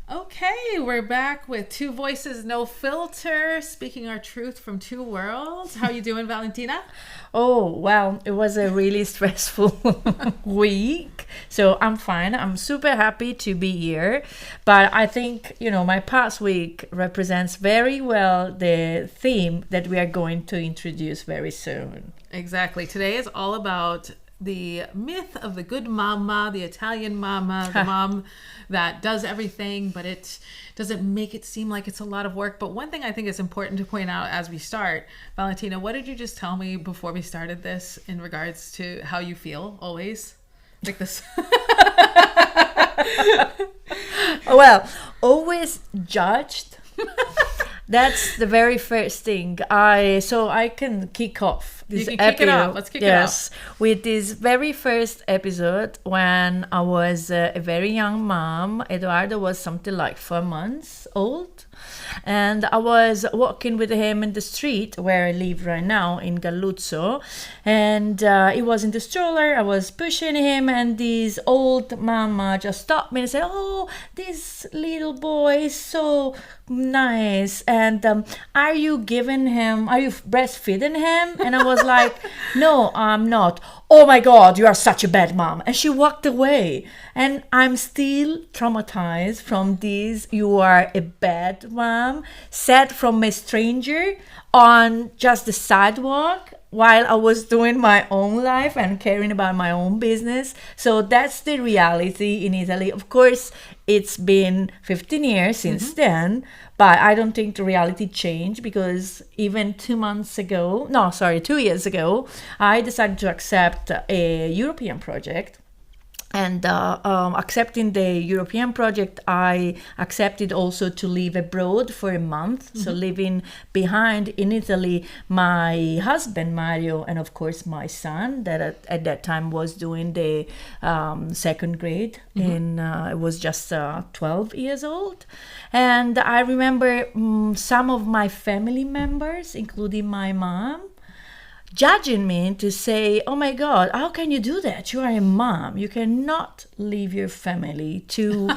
Okay, we're back with two voices, no filter, speaking our truth from two worlds. How you doing, Valentina? Oh, well, it was a really stressful week. So I'm fine. I'm super happy to be here. But I think, my past week represents very well the theme that we are going to introduce very soon. Exactly. Today is all about the myth of the good mama, the Italian mama, the mom that does everything, but it doesn't make it seem like it's a lot of work. But one thing I think is important to point out as we start, Valentina, what did you just tell me before we started this in regards to how you feel always? Like this. Well, always judged. That's the very first thing. So I can kick off this You can kick it episode. off. Let's kick it off. With this very first episode when I was a very young mom. Eduardo was something like 4 months old. And I was walking with him in the street where I live right now in Galluzzo. And he was in the stroller. I was pushing him. And this old mama just stopped me and said, "Oh, this little boy is so nice. And are you breastfeeding him?" And I was like, "No, I'm not." "Oh my God, you are such a bad mom." And she walked away. And I'm still traumatized from this "you are a bad mom" said from a stranger on just the sidewalk while I was doing my own life and caring about my own business. So that's the reality in Italy. Of course, it's been 15 years since then, but I don't think the reality changed because even 2 years ago, I decided to accept a European project. And accepting the European project, I accepted also to live abroad for a month. So living behind in Italy, my husband, Mario, and of course my son, that at that time was doing the second grade. I was just 12 years old. And I remember some of my family members, including my mom, judging me to say, "Oh my God, how can you do that? You are a mom. You cannot leave your family to,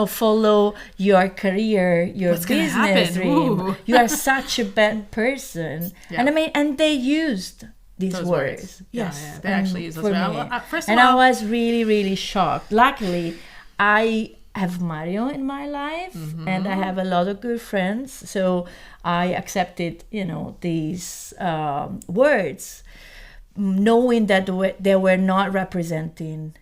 follow your career, your What's gonna business happen? dream. Ooh." You are such a bad person." Yeah. And they used these Those words. Yes. Yes. They actually use those for words. me. Well, first of And I all- was really, really shocked. Luckily, I have Mario in my life and I have a lot of good friends. So I accepted, these words, knowing that they were not representing,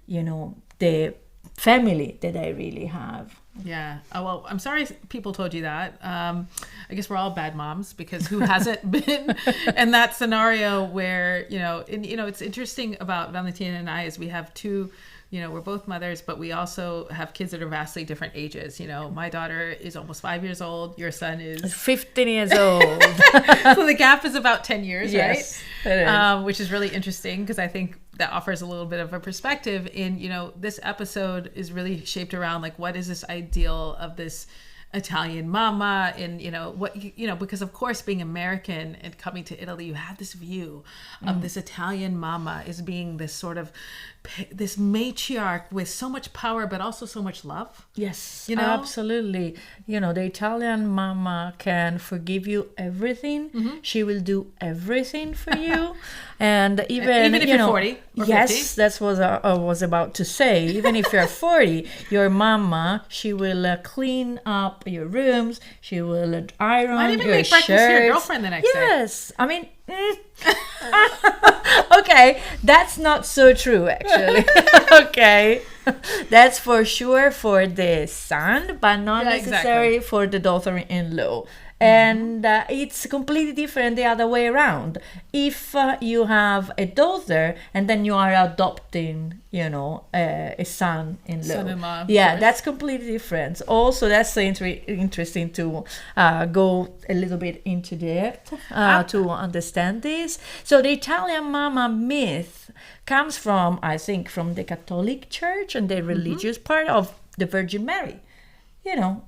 the family that I really have. Yeah. Oh, well, I'm sorry people told you that. I guess we're all bad moms because who hasn't been in that scenario where, it's interesting about Valentina and I is we have two, we're both mothers, but we also have kids that are vastly different ages. My daughter is almost 5 years old. Your son is 15 years old. So the gap is about 10 years, Yes, right? it is. Which is really interesting because I think that offers a little bit of a perspective in, this episode is really shaped around like, what is this ideal of this Italian mama and, because of course being American and coming to Italy, you have this view of this Italian mama as being this sort of this matriarch with so much power, but also so much love. Yes, absolutely. The Italian mama can forgive you everything. She will do everything for you. And even if you're 40 or 50. Yes, that's what I was about to say. Even if you're 40, your mama, she will clean up your rooms. She will iron Might even your make breakfast shirts. for your girlfriend the next day. Yes, I mean, okay, that's not so true actually. Okay, that's for sure for the son, but not necessarily for the daughter-in-law. And it's completely different the other way around. If you have a daughter and then you are adopting, a son-in-law. Son-in-law, of Yeah, course. that's completely different. Also, that's interesting to go a little bit into depth to understand this. So the Italian mama myth comes from, I think, from the Catholic Church and the religious part of the Virgin Mary.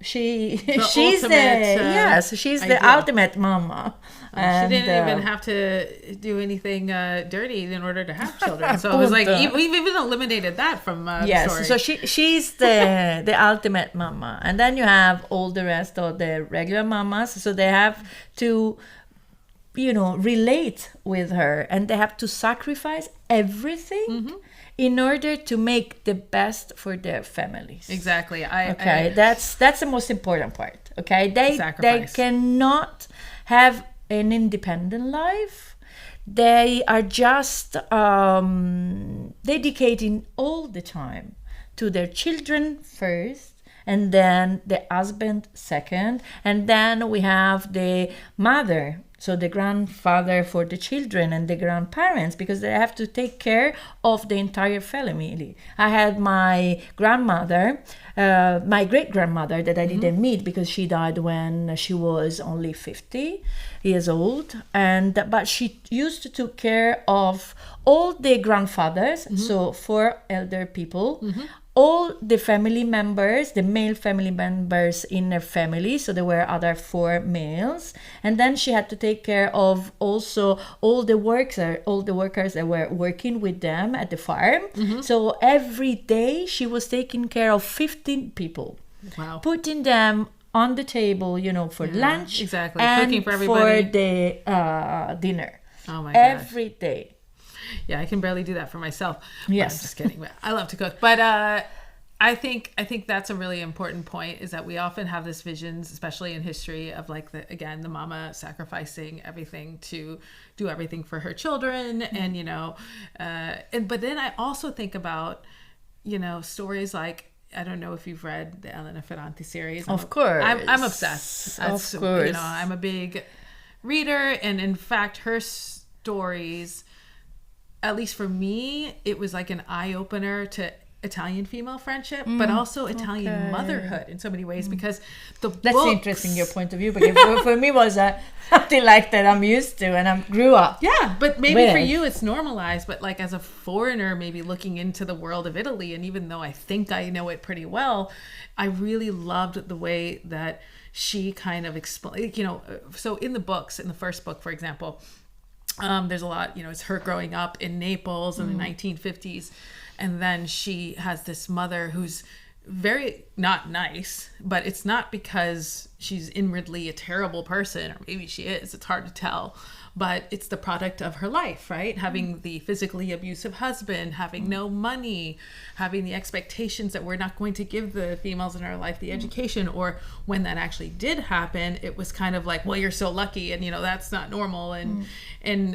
she's ultimate, she's ideal. the ultimate mama. She didn't even have to do anything dirty in order to have children. So it was like we've even eliminated that from the story. So she's the ultimate mama, and then you have all the rest of the regular mamas. So they have to, relate with her, and they have to sacrifice everything in order to make the best for their families. Exactly. That's the most important part. Okay, they cannot have an independent life. They are just dedicating all the time to their children first, and then the husband second, and then we have the mother, so the grandfather for the children, and the grandparents, because they have to take care of the entire family. I had my grandmother, my great-grandmother that I didn't meet because she died when she was only 50 years old, but she used to take care of all the grandfathers, so 4 elder people, all the family members, the male family members in her family, so there were other 4 males, and then she had to take care of also all the workers that were working with them at the farm. So every day she was taking care of 15 people. Wow. Putting them on the table, for lunch, exactly, and cooking for everybody, for the dinner. Oh my gosh. Every day. Yeah, I can barely do that for myself. Yes. I'm just kidding. I love to cook. But I think that's a really important point, is that we often have this visions, especially in history, of like the mama sacrificing everything to do everything for her children. And but then I also think about, stories like, I don't know if you've read the Elena Ferrante series. Of course. I'm obsessed. Of course. I'm a big reader, and in fact her stories, at least for me, it was like an eye-opener to Italian female friendship, but also Italian motherhood in so many ways, because that's interesting, your point of view, because for me was something like that I'm used to, and I grew up. Yeah, but maybe for you it's normalized, but like as a foreigner maybe looking into the world of Italy, and even though I think I know it pretty well, I really loved the way that she kind of explained, so in the books, in the first book, for example, there's a lot, it's her growing up in Naples in the 1950s. And then she has this mother who's very not nice, but it's not because she's inwardly a terrible person, or maybe she is, it's hard to tell, but it's the product of her life, right? Having the physically abusive husband, having no money, having the expectations that we're not going to give the females in our life the education, or when that actually did happen, it was kind of like, well, you're so lucky, and that's not normal, and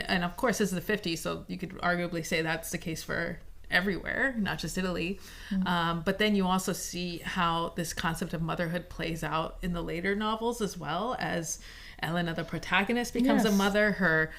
of course this is the 50s, so you could arguably say that's the case for everywhere, not just Italy. But then you also see how this concept of motherhood plays out in the later novels, as well as Elena, the protagonist, becomes a mother. Her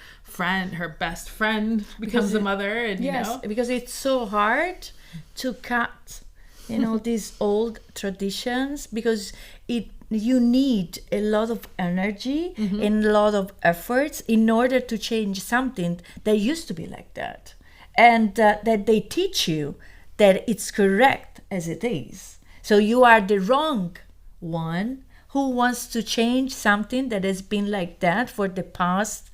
best friend becomes a mother, and because it's so hard to cut, these old traditions, because you need a lot of energy and a lot of efforts in order to change something that used to be like that. And that they teach you that it's correct as it is. So you are the wrong one who wants to change something that has been like that for the past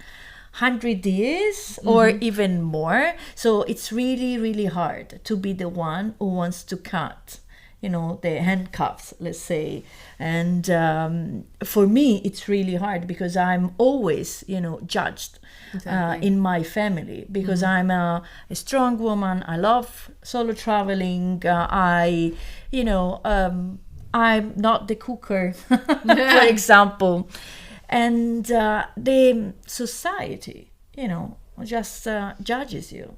100 years or even more. So it's really, really hard to be the one who wants to cut, the handcuffs, let's say. And for me, it's really hard, because I'm always, judged in my family, because I'm a strong woman. I love solo traveling. I'm not the cooker, for example. And the society, just judges you.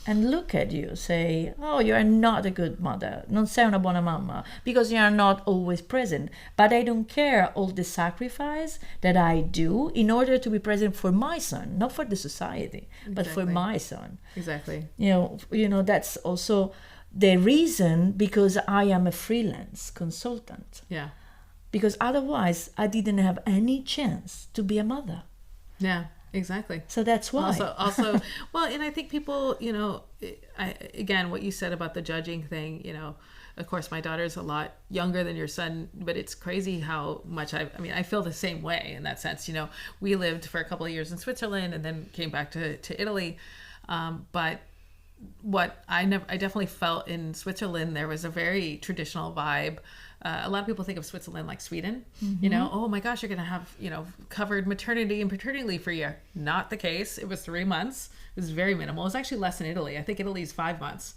And look at you, say, oh, you are not a good mother, non sei una buona mamma, because you are not always present. But I don't care all the sacrifice that I do in order to be present for my son, not for the society, but for my son. Exactly. That's also the reason, because I am a freelance consultant. Yeah. Because otherwise I didn't have any chance to be a mother. Yeah. Exactly. So that's why. Also, well, and I think people, again, what you said about the judging thing, of course, my daughter's a lot younger than your son, but it's crazy how much I feel the same way in that sense. We lived for a couple of years in Switzerland and then came back to Italy. But what I definitely felt in Switzerland, there was a very traditional vibe. A lot of people think of Switzerland like Sweden, oh my gosh, you're going to have, covered maternity and paternity leave for a year. Not the case. It was 3 months. It was very minimal. It was actually less in Italy. I think Italy's 5 months.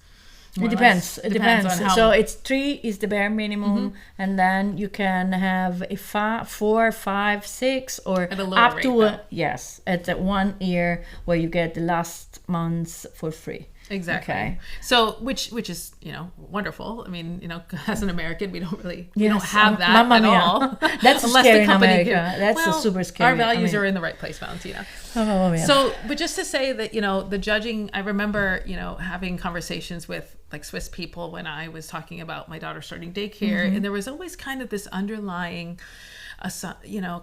It depends. It depends. On how... So it's 3 is the bare minimum, and then you can have a 4, 5, 6, or at a lower up rate, to though. Yes, at the 1 year where you get the last months for free. Exactly. Okay. So, which is, wonderful. I mean, as an American, we don't Yes. have that Mamma at mia. all. That's Unless scary the in company America. That's a super scary. Our values are in the right place, Valentina. Oh, yeah. So, but just to say that, the judging, I remember, having conversations with like Swiss people when I was talking about my daughter starting daycare, and there was always kind of this underlying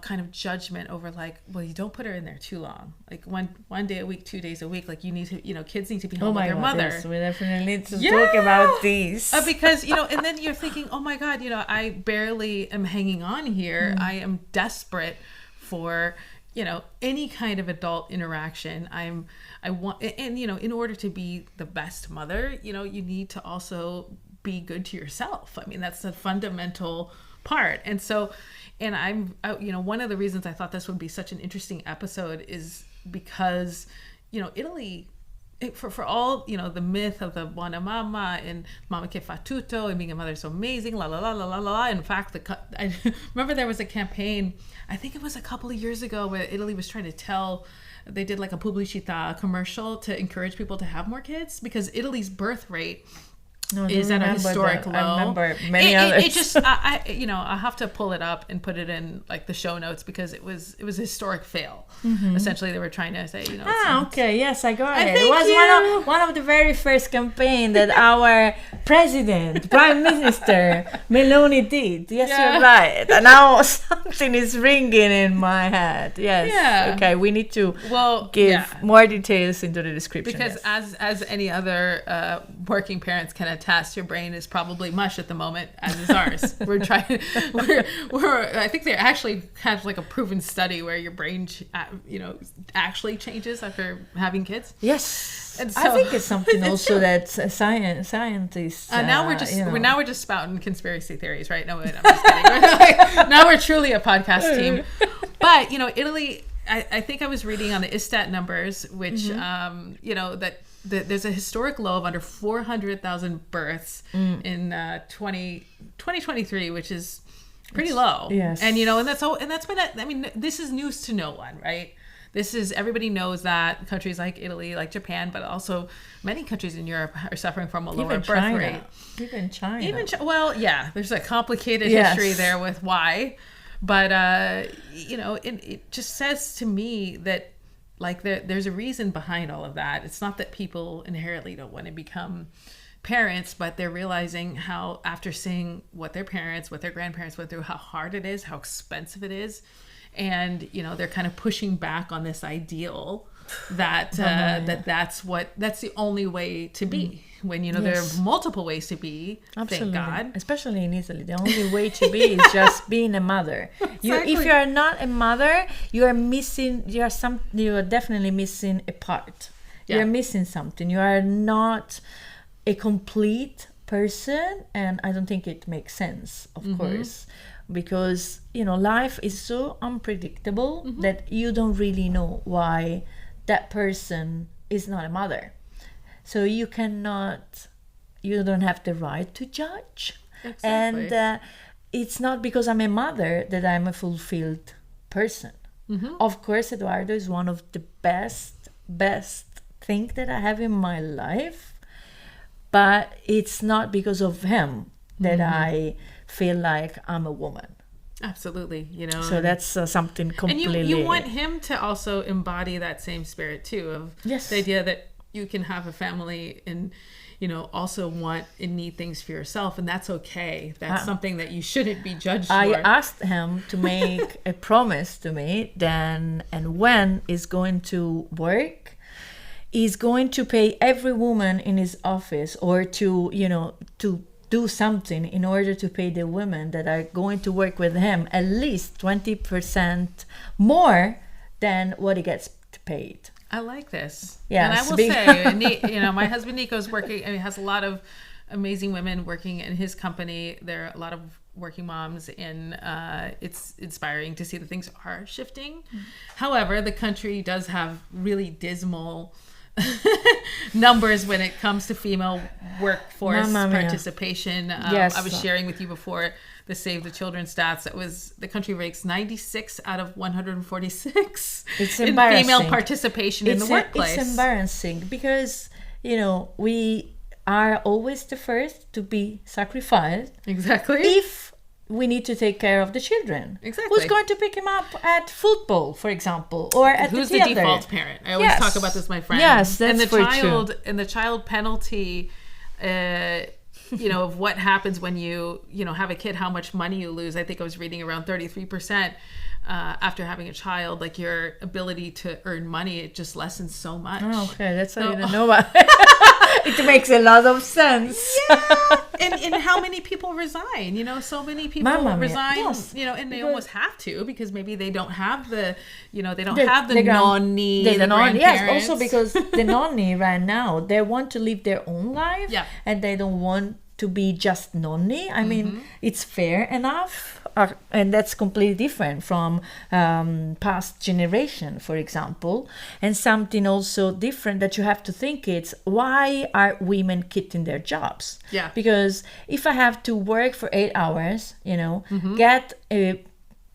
kind of judgment over like, well, you don't put her in there too long, like one day a week, 2 days a week, like you need to, kids need to be home with their mother. Yes, we definitely need to talk about this. Because, and then you're thinking, oh my God, I barely am hanging on here. I am desperate for, any kind of adult interaction. I want, and, in order to be the best mother, you need to also be good to yourself. I mean, that's a fundamental part. And so, and one of the reasons I thought this would be such an interesting episode is because, Italy, for all, the myth of the buona mamma and mamma che fa tutto and being a mother is so amazing, la la la la la la. In fact, I remember there was a campaign, I think it was a couple of years ago, where Italy was trying to they did like a pubblicità commercial to encourage people to have more kids, because Italy's birth rate is at a historic low. I remember many others. It just, I have to pull it up and put it in like the show notes, because it was a historic fail. Essentially, they were trying to say, okay, yes, I got it. It was one of the very first campaign that our president, Prime Minister Meloni did. Yes, you're right. And now something is ringing in my head. Yes. Yeah. Okay, we need to give more details into the description. Because as any other working parents can attest, your brain is probably mush at the moment, as is ours. I think they actually have like a proven study where your brain actually changes after having kids. Yes, and so, I think it's something also that scientists now we're just spouting conspiracy theories, right? No, I'm just kidding. Now we're truly a podcast team. But Italy, I think I was reading on the ISTAT numbers, which there's a historic low of under 400,000 births in 2023, which is pretty low. Yes. And that's been this is news to no one, right? Everybody knows that countries like Italy, like Japan, but also many countries in Europe are suffering from a lower birth rate. Even China. Well, yeah, there's a complicated history there with why. But, it just says to me that, like, there's a reason behind all of that. It's not that people inherently don't want to become parents, but they're realizing how, after seeing what their grandparents went through, how hard it is, how expensive it is. And, they're kind of pushing back on this ideal that that's the only way to be. When there are multiple ways to be. Absolutely. Thank God. Especially in Italy, the only way to be is just being a mother. Exactly. If you are not a mother, you are missing. You are definitely missing a part. Yeah. You are missing something. You are not a complete person, and I don't think it makes sense. Of course, because life is so unpredictable that you don't really know why that person is not a mother. So you don't have the right to judge. Exactly. And it's not because I'm a mother that I'm a fulfilled person. Of course, Eduardo is one of the best thing that I have in my life, but it's not because of him that I feel like I'm a woman. Absolutely, So that's something completely. And you want him to also embody that same spirit too, of the idea that you can have a family and also want and need things for yourself, and that's okay. That's something that you shouldn't be judged for. I asked him to make a promise to me then, and when is going to work, he's going to pay every woman in his office, or to do something in order to pay the women that are going to work with him at least 20% more than what he gets paid. I like this. Yes, and I will say, my husband Nico's working. I mean, has a lot of amazing women working in his company. There are a lot of working moms, and it's inspiring to see that things are shifting. However, the country does have really dismal numbers when it comes to female workforce participation. Yes. I was sharing with you before the Save the Children stats. That was the country ranks 96 out of 146 it's in female participation in the workplace. It's embarrassing because, we are always the first to be sacrificed. Exactly. If we need to take care of the children. Exactly. Who's going to pick him up at football, for example, or at Who's the theater? the default parent? I always talk about this with my friends. Yes, that's and the for child true. and the child penalty, of what happens when you have a kid, how much money you lose. I think I was reading around 33%. After having a child, like your ability to earn money, it just lessens so much. Oh, okay, that's how you didn't know about it. It makes a lot of sense. Yeah, and how many people resign? So many people resign. Yes. And they almost have to because maybe they don't have the, have the nonni, the grandparents. Yes, also because the nonni right now, they want to live their own life, and they don't want to be just nonni. I mean, it's fair enough. And that's completely different from past generation, for example. And something also different that you have to think it's, why are women quitting their jobs? Yeah. Because if I have to work for 8 hours, get a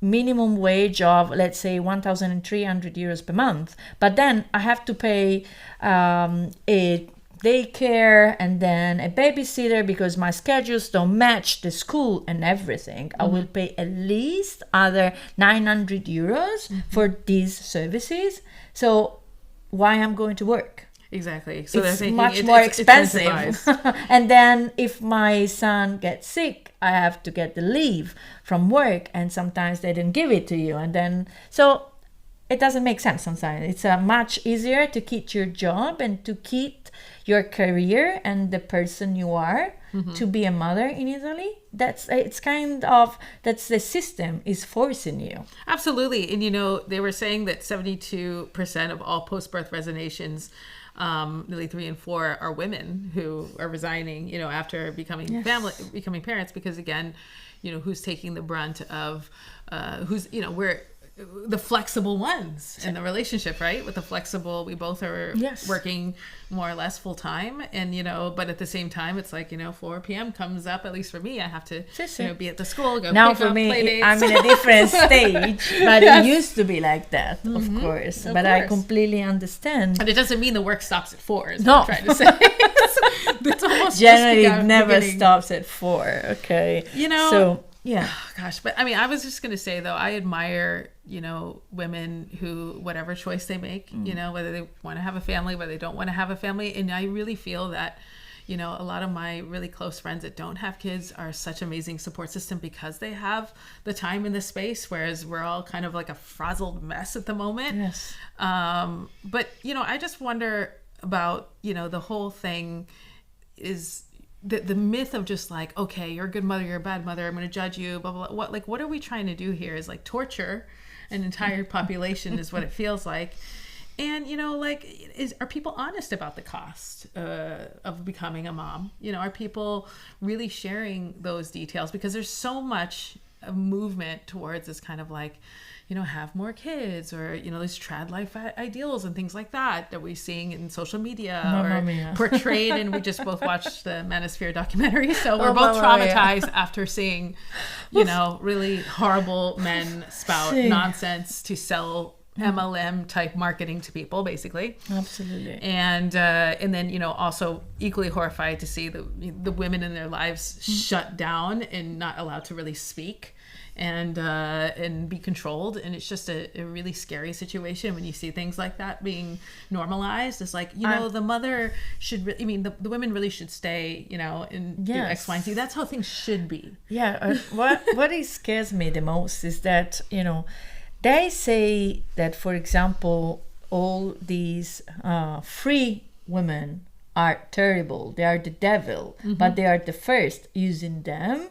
minimum wage of, let's say, 1,300 euros per month, but then I have to pay a daycare and then a babysitter because my schedules don't match the school and everything, I will pay at least other 900 euros for these services. So why I'm going to work? Exactly. So it's much more expensive. And then if my son gets sick, I have to get the leave from work, and sometimes they didn't give it to you. And then, so it doesn't make sense sometimes. It's much easier to keep your job and to keep your career and the person you are to be a mother in Italy. That's the system is forcing you. Absolutely. And they were saying that 72% of all post-birth resignations, nearly 3 in 4 are women who are resigning, after becoming parents, because again, who's taking the brunt of we're the flexible ones in the relationship, right? With the flexible, we both are working more or less full time, and but at the same time, it's like 4 p.m. comes up. At least for me, I have to be at the school. Go now pick for up me, play dates. I'm in a different stage, but it used to be like that, of course. But I completely understand. And it doesn't mean the work stops at 4. Is no, what I'm trying to say. It's almost generally just it never stops at 4. Okay, so. Yeah. Oh, gosh. But I mean, I was just going to say, though, I admire, women who, whatever choice they make, whether they want to have a family, whether they don't want to have a family. And I really feel that, a lot of my really close friends that don't have kids are such amazing support system because they have the time and the space, whereas we're all kind of like a frazzled mess at the moment. Yes. But, I just wonder about, the whole thing is the myth of just like, okay, you're a good mother, you're a bad mother, I'm going to judge you, blah, blah, blah. What are we trying to do here is like torture an entire population is what it feels like. And, are people honest about the cost of becoming a mom? Are people really sharing those details? Because there's so much movement towards this kind of like, have more kids, or, these trad life ideals and things like that we're seeing in social media portrayed. And we just both watched the Manosphere documentary. So we're both traumatized after seeing, really horrible men spout nonsense to sell MLM type marketing to people, basically. Absolutely. And then, also equally horrified to see the women in their lives shut down and not allowed to really speak and be controlled. And it's just a really scary situation when you see things like that being normalized. It's like, the mother should the women really should stay, and do X, Y, and Z. That's how things should be. Yeah. What scares me the most is that, they say that, for example, all these free women are terrible. They are the devil, but they are the first using them,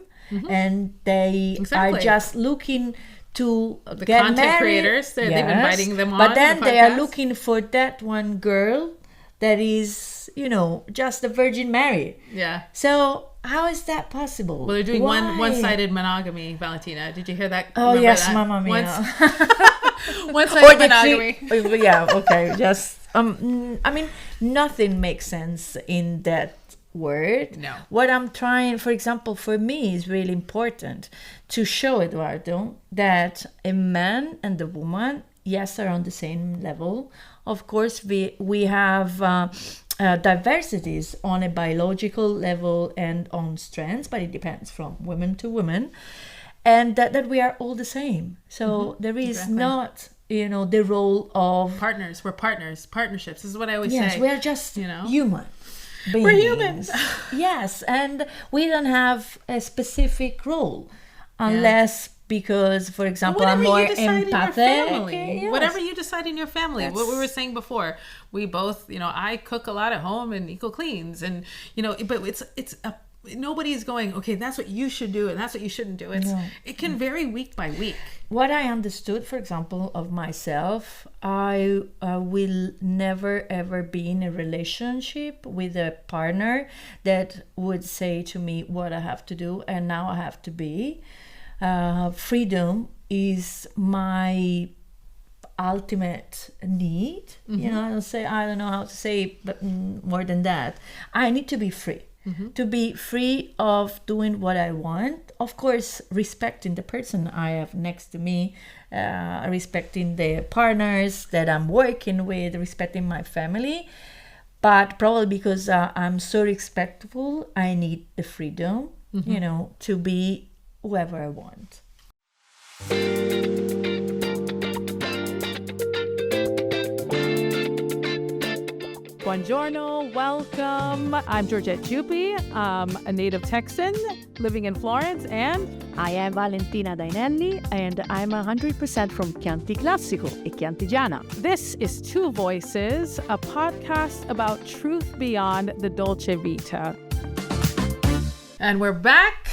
and they are just looking to the get content married. creators. They've been inviting them on. But then the they are podcast. looking for that one girl that is, just a Virgin Mary. Yeah. So how is that possible? Well, they're doing Why? one-sided monogamy, Valentina. Did you hear that? Oh, Remember yes, that? Mamma Mia. One-sided monogamy. Yeah, okay. Just, I mean, nothing makes sense in that word. No. What I'm trying, for example, for me is really important to show Eduardo that a man and a woman, yes, are on the same level. Of course, we have diversities on a biological level and on strengths, but it depends from woman to woman, and that we are all the same. So there is not, the role of Partners. We're partners. Partnerships. This is what I always yes, say. we are just human. We're humans. Yes, and we don't have a specific role unless because, for example, I'm more empathic. Yes. Whatever you decide in your family. What we were saying before, we both, I cook a lot at home and Eco cleans, and but nobody's going, okay, that's what you should do and that's what you shouldn't do. It can vary week by week. What I understood, for example, of myself, I will never ever be in a relationship with a partner that would say to me what I have to do and now I have to be. Freedom is my ultimate need. I don't know how to say it, but more than that, I need to be free. To be free of doing what I want, of course, respecting the person I have next to me, respecting the partners that I'm working with, respecting my family. But probably because I'm so respectful, I need the freedom, to be whoever I want. Buongiorno, welcome. I'm Georgette Jupi. I'm a native Texan living in Florence, and I am Valentina Dainelli, and I'm 100% from Chianti Classico e Chiantigiana. This is Two Voices, a podcast about truth beyond the Dolce Vita. And we're back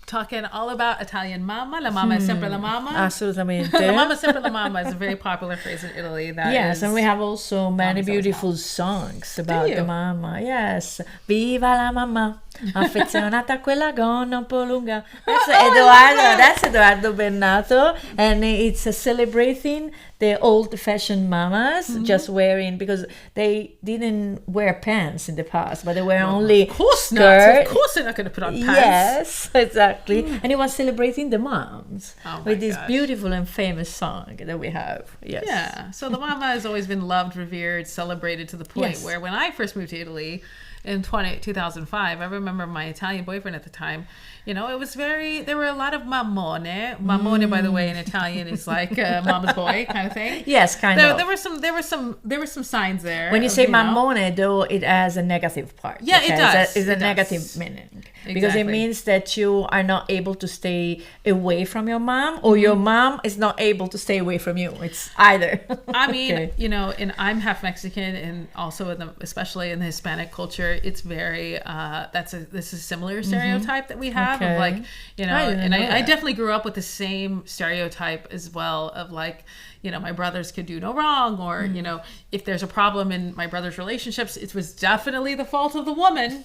talking all about Italian mamma. La mamma è sempre la mamma. Assolutamente. La mamma è sempre la mamma is a very popular phrase in Italy. And we have also many beautiful songs about the mamma. Yes. Viva la mamma, affezionata a quella gonna un po' lunga. That's Eduardo Bennato, and it's celebrating the old-fashioned mamas just wearing, because they didn't wear pants in the past, but they were only skirts. Of course they're not going to put on pants. Yes, exactly. And it was celebrating the moms with this beautiful and famous song that we have. Yes. Yeah. So the mama has always been loved, revered, celebrated to the point where when I first moved to Italy in 2005, I remember my Italian boyfriend at the time, it was there were a lot of mammone. Mammone, by the way, in Italian is like mama's boy kind of thing. Yes, kind of. There were some signs there. When you say mammone, though, it has a negative part. Yeah, it does. It's a negative meaning. Because it means that you are not able to stay away from your mom, or your mom is not able to stay away from you. It's either. I mean, and I'm half Mexican, and also especially in the Hispanic culture, it's very this is a similar stereotype that we have of like, I definitely grew up with the same stereotype as well of like, my brothers could do no wrong, or if there's a problem in my brother's relationships, it was definitely the fault of the woman.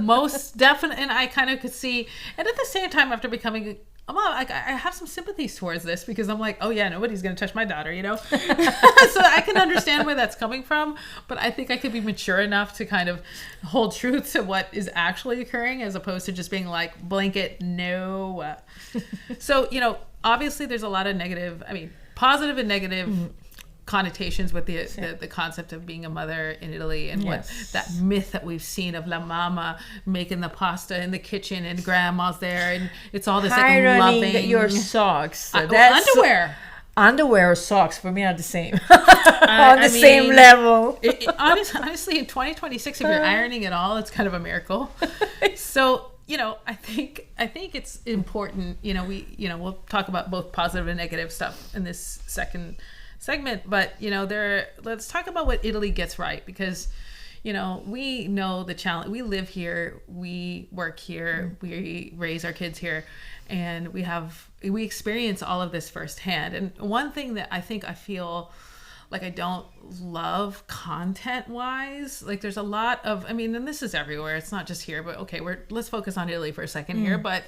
Most definitely. And I kind of could see, and at the same time, after becoming a mom, I have some sympathies towards this, because I'm like, oh yeah, nobody's going to touch my daughter, So I can understand where that's coming from, but I think I could be mature enough to kind of hold truth to what is actually occurring, as opposed to just being like blanket no. So, obviously there's a lot of positive and negative connotations with the concept of being a mother in Italy, and what that myth that we've seen of la mama making the pasta in the kitchen and grandma's there, and it's all this like loving your socks. Underwear or socks for me are the same. On the same level. Honestly, in 2026, if you're ironing at all, it's kind of a miracle. So, I think it's important, we'll talk about both positive and negative stuff in this second segment, but let's talk about what Italy gets right, because we know the challenge. We live here, we work here, we raise our kids here, and we experience all of this firsthand. And one thing that I feel like I don't love content wise, like there's a lot of, and this is everywhere, it's not just here, but okay, let's focus on Italy for a second here. But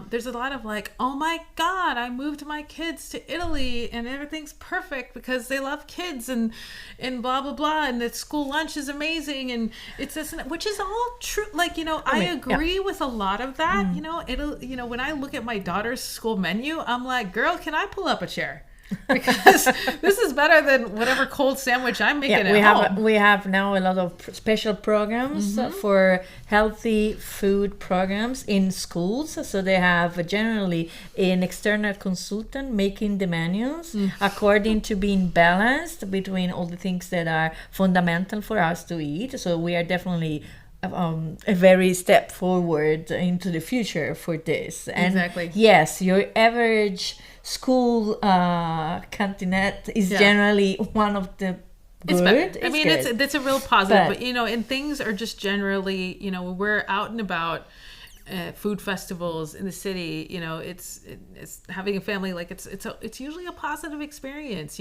there's a lot of like, oh my God, I moved my kids to Italy and everything's perfect because they love kids and blah, blah, blah. And the school lunch is amazing. And it's this, which is all true. Like, I agree with a lot of that. When I look at my daughter's school menu, I'm like, girl, can I pull up a chair? Because this is better than whatever cold sandwich I'm making at home. We have now a lot of special programs for healthy food programs in schools. So they have generally an external consultant making the menus according to being balanced between all the things that are fundamental for us to eat. So we are definitely a very step forward into the future for this. And exactly. Yes, your average school cantinette is generally one of the good. It's a real positive, but and things are just generally, we're out and about food festivals in the city, it's having a family, like it's usually a positive experience,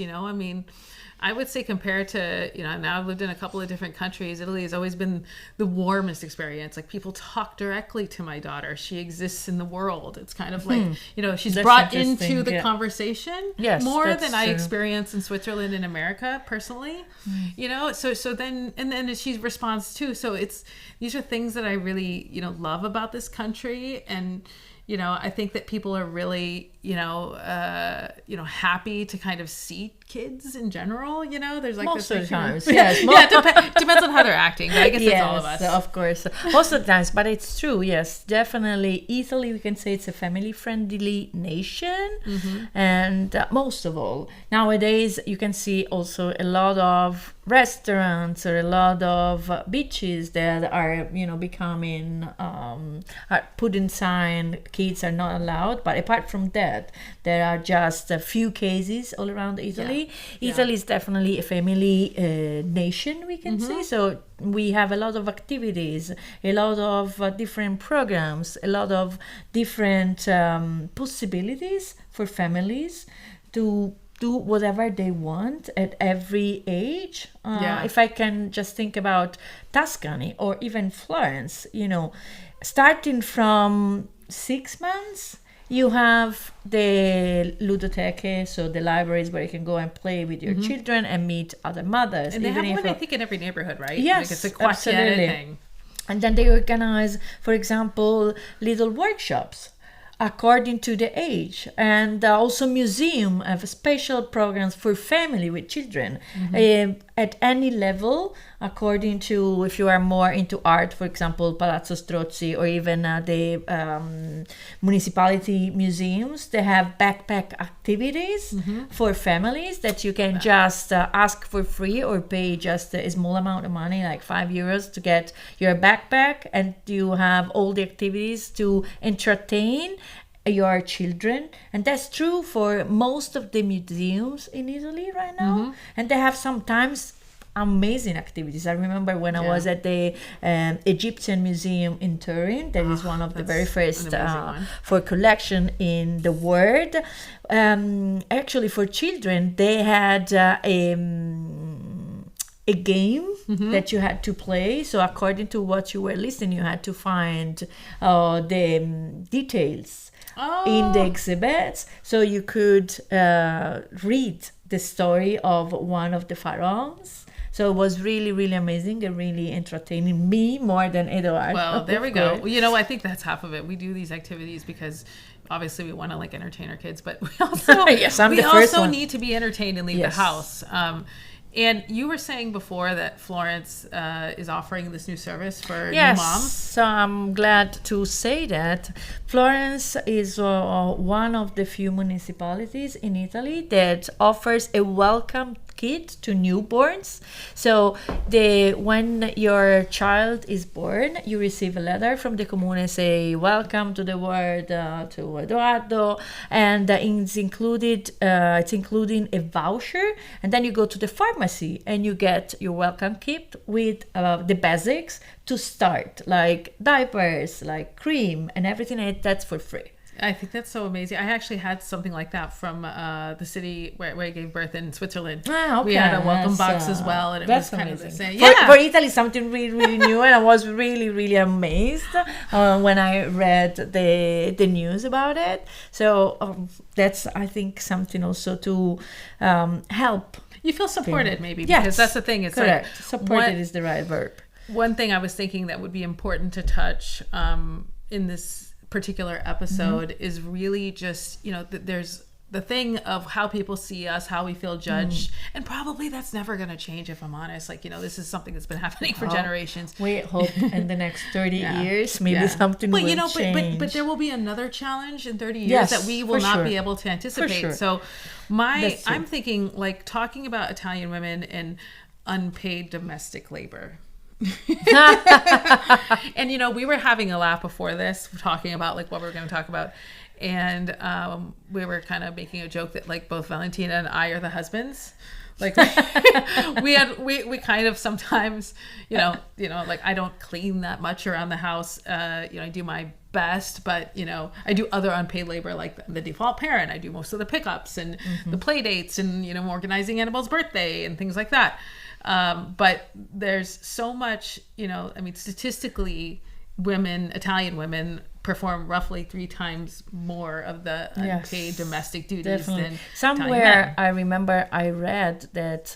I would say compared to, now I've lived in a couple of different countries. Italy has always been the warmest experience. Like people talk directly to my daughter. She exists in the world. It's kind of like, she's That's brought into the conversation more than I true. Experienced in Switzerland and America personally, so then she responds too. So these are things that I really, love about this country. And, I think that people are really, happy to kind of see kids in general. There's like most this of the times, yes. Depends on how they're acting. But I guess it's all of us. Of course, most of the times. But it's true. Yes, definitely. Italy, we can say it's a family-friendly nation, and most of all, nowadays you can see also a lot of restaurants or a lot of beaches that are becoming are putting sign kids are not allowed. But apart from that, there are just a few cases all around Italy. Italy is definitely a family nation, we can say. So we have a lot of activities, a lot of different programs, a lot of different possibilities for families to do whatever they want at every age. If I can just think about Tuscany or even Florence, starting from 6 months, you have the ludoteche, so the libraries where you can go and play with your children and meet other mothers. And they have one, I think, in every neighborhood, right? Yes, like it's a quartiere thing. And then they organize, for example, little workshops according to the age, and also museum have special programs for family with children at any level, according to if you are more into art, for example, Palazzo Strozzi, or even the municipality museums. They have backpack activities for families that you can just ask for free or pay just a small amount of money, like €5, to get your backpack, and you have all the activities to entertain your children. And that's true for most of the museums in Italy right now. And they have sometimes amazing activities. I remember when I was at the Egyptian Museum in Turin. That is one of the very first for collection in the world. Actually, for children, they had a game that you had to play. So according to what you were listening, you had to find the details in the exhibits, so you could read the story of one of the pharaohs. So it was really, really amazing and really entertaining me more than Eduardo. Well, there we go. I think that's half of it. We do these activities because obviously we want to entertain our kids, but we also need to be entertained and leave the house. And you were saying before that Florence is offering this new service for new moms. So I'm glad to say that Florence is one of the few municipalities in Italy that offers a welcome kit to newborns. So when your child is born, you receive a letter from the comune say, welcome to the world, to Edoardo, and it's including a voucher, and then you go to the pharmacy and you get your welcome kit with the basics to start, like diapers, like cream and everything, and that's for free. I think that's so amazing. I actually had something like that from the city where I gave birth in Switzerland. Okay. We had a welcome box as well, and it was kind of the same. For Italy, something really, really new, and I was really, really amazed when I read the news about it. So that's, I think, something also to help. You feel supported, maybe, because that's the thing. It's correct. Like, supported is the right verb. One thing I was thinking that would be important to touch in this particular episode is really just, there's the thing of how people see us, how we feel judged, and probably that's never going to change, if I'm honest. Like, this is something that's been happening for generations. We hope in the next 30 years maybe something will change. But there will be another challenge in 30 years that we will not be able to anticipate. So I'm thinking, like, talking about Italian women and unpaid domestic labor. And we were having a laugh before this, talking about like what we were going to talk about, and we were kind of making a joke that like both Valentina and I are the husbands. Like we kind of sometimes like I don't clean that much around the house. I do my best, but I do other unpaid labor like the default parent. I do most of the pickups and the play dates and organizing Annabelle's birthday and things like that. But there's so much, statistically, Italian women perform roughly 3 times more of the unpaid domestic duties than somewhere. I remember I read that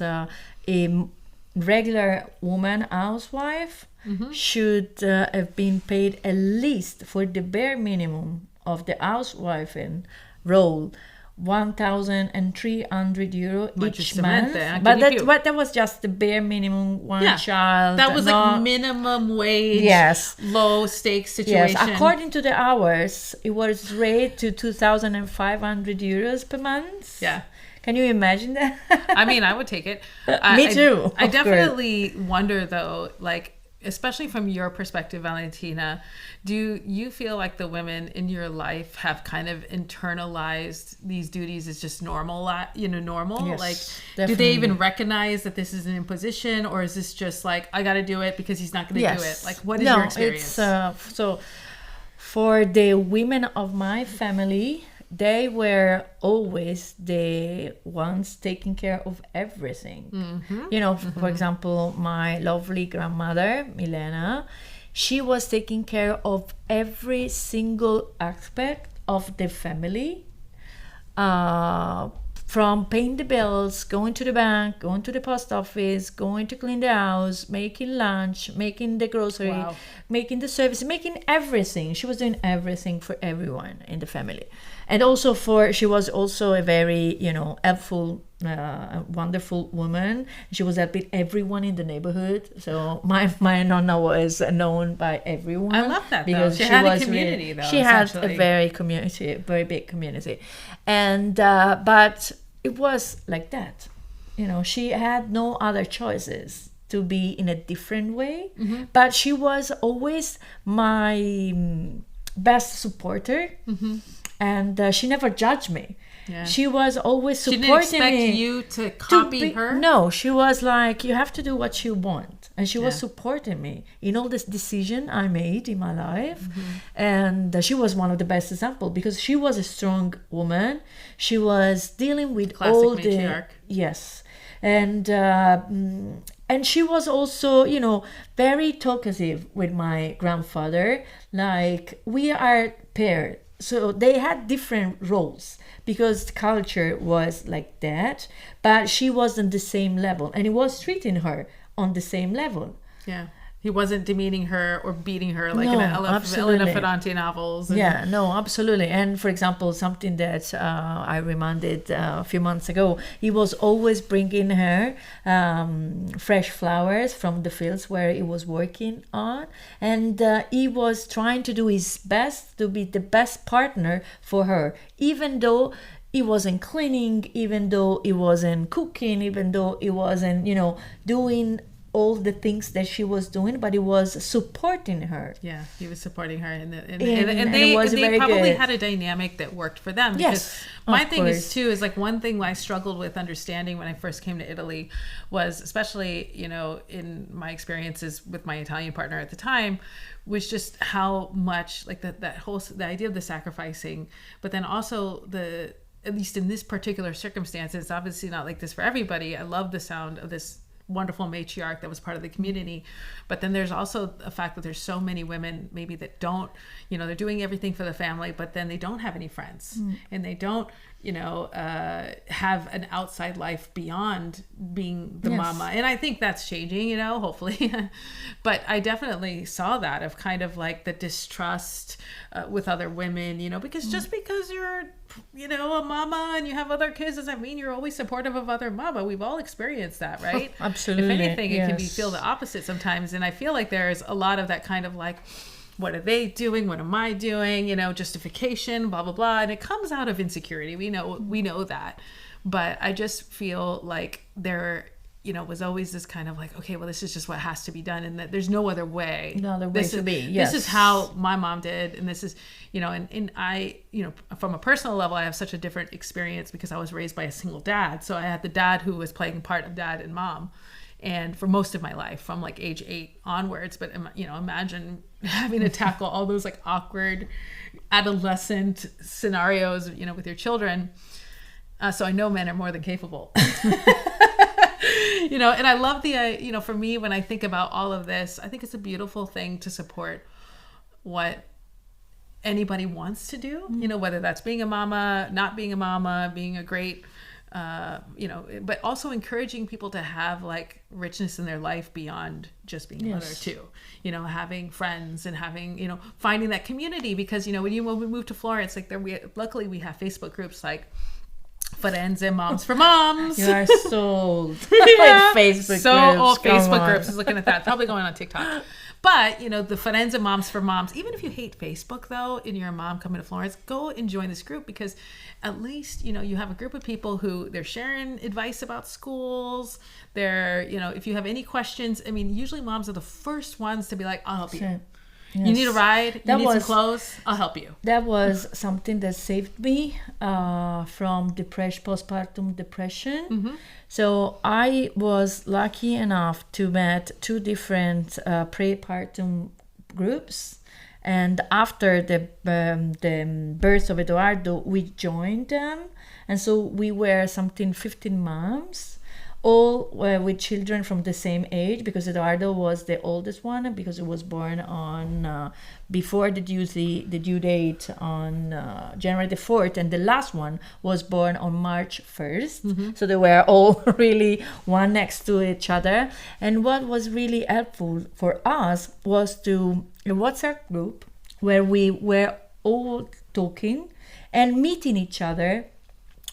a regular woman housewife should have been paid at least for the bare minimum of the housewifing role, 1,300 euro each month. But that was just the bare minimum, child. That was like minimum wage, low stakes situation. Yes, according to the hours, it was rated to 2,500 euros per month. Yeah. Can you imagine that? I mean, I would take it. Me too. I definitely wonder, though, like, especially from your perspective, Valentina, do you feel like the women in your life have kind of internalized these duties as just normal? Normal? Yes, like, definitely. Do they even recognize that this is an imposition, or is this just like, I got to do it because he's not going to do it? Like, what is your experience? So for the women of my family, they were always the ones taking care of everything. For example, my lovely grandmother, Milena, she was taking care of every single aspect of the family, from paying the bills, going to the bank, going to the post office, going to clean the house, making lunch, making the grocery, making the service, making everything. She was doing everything for everyone in the family. And also she was also a very, helpful, wonderful woman. She was helping everyone in the neighborhood. So my nonna was known by everyone. I love that, because she had a community, though. She had a very big community. And, but it was like that. She had no other choices to be in a different way. But she was always my best supporter. And she never judged me. Yeah. She was always supporting me. She didn't expect you to copy her? No, she was like, you have to do what you want. And she was supporting me in all this decision I made in my life. And she was one of the best examples because she was a strong woman. She was dealing with all matriarch. Yes. And she was also, very talkative with my grandfather. Like, we are paired. So they had different roles because the culture was like that, but she was on the same level and he was treating her on the same level. Yeah. He wasn't demeaning her or beating her like in Elena Ferrante novels. Absolutely. And for example, something that I reminded a few months ago, he was always bringing her fresh flowers from the fields where he was working on. And he was trying to do his best to be the best partner for her, even though he wasn't cleaning, even though he wasn't cooking, even though he wasn't, doing all the things that she was doing, but he was supporting her. Yeah, he was supporting her, and And they it was very probably good. had a dynamic that worked for them. Yes, My of thing is course. too is like one thing I struggled with understanding when I first came to Italy was, especially in my experiences with my Italian partner at the time, was just how much like the idea of the sacrificing, but then also at least in this particular circumstance, it's obviously not like this for everybody. I love the sound of this wonderful matriarch that was part of the community, but then there's also a fact that there's so many women maybe that don't, they're doing everything for the family, but then they don't have any friends, and they don't have an outside life beyond being the Yes. mama. And I think that's changing, hopefully. But I definitely saw that of kind of like the distrust with other women, because just because you're a mama and you have other kids doesn't mean you're always supportive of other mama. We've all experienced that, right? Absolutely. If anything, it can Yes. feel the opposite sometimes. And I feel like there's a lot of that kind of like, what are they doing? What am I doing? Justification, blah, blah, blah. And it comes out of insecurity. We know that. But I just feel like there, was always this kind of like, okay, well, this is just what has to be done. And that there's no other way. No other way to be. This is Yes. how my mom did. And this is, and I, from a personal level, I have such a different experience because I was raised by a single dad. So I had the dad who was playing part of dad and mom. And for most of my life, from like age 8 onwards, but imagine having to tackle all those like awkward adolescent scenarios, with your children. So I know men are more than capable. And I love for me, when I think about all of this, I think it's a beautiful thing to support what anybody wants to do, whether that's being a mama, not being a mama, being a great but also encouraging people to have like richness in their life beyond just being a mother too, having friends and having, finding that community, because, when we moved to Florence, like luckily we have Facebook groups like Firenze Moms for Moms. You are so old. Yeah. Facebook So groups. old come Facebook on. groups. I was looking at that. Probably going on TikTok. But, the Firenze Moms for Moms, even if you hate Facebook, though, and you're a mom coming to Florence, go and join this group, because at least, you have a group of people who they're sharing advice about schools. They're, if you have any questions, I mean, usually moms are the first ones to be like, I'll help you. Sure. You need a ride? You need some clothes? I'll help you. That was something that saved me from postpartum depression. Mm-hmm. So I was lucky enough to meet 2 different prepartum groups. And after the birth of Eduardo, we joined them. And so we were 15 moms, all with children from the same age, because Eduardo was the oldest one, because he was born on before the due date on January the 4th, and the last one was born on March 1st. Mm-hmm. So they were all really one next to each other. And what was really helpful for us was a WhatsApp group where we were all talking and meeting each other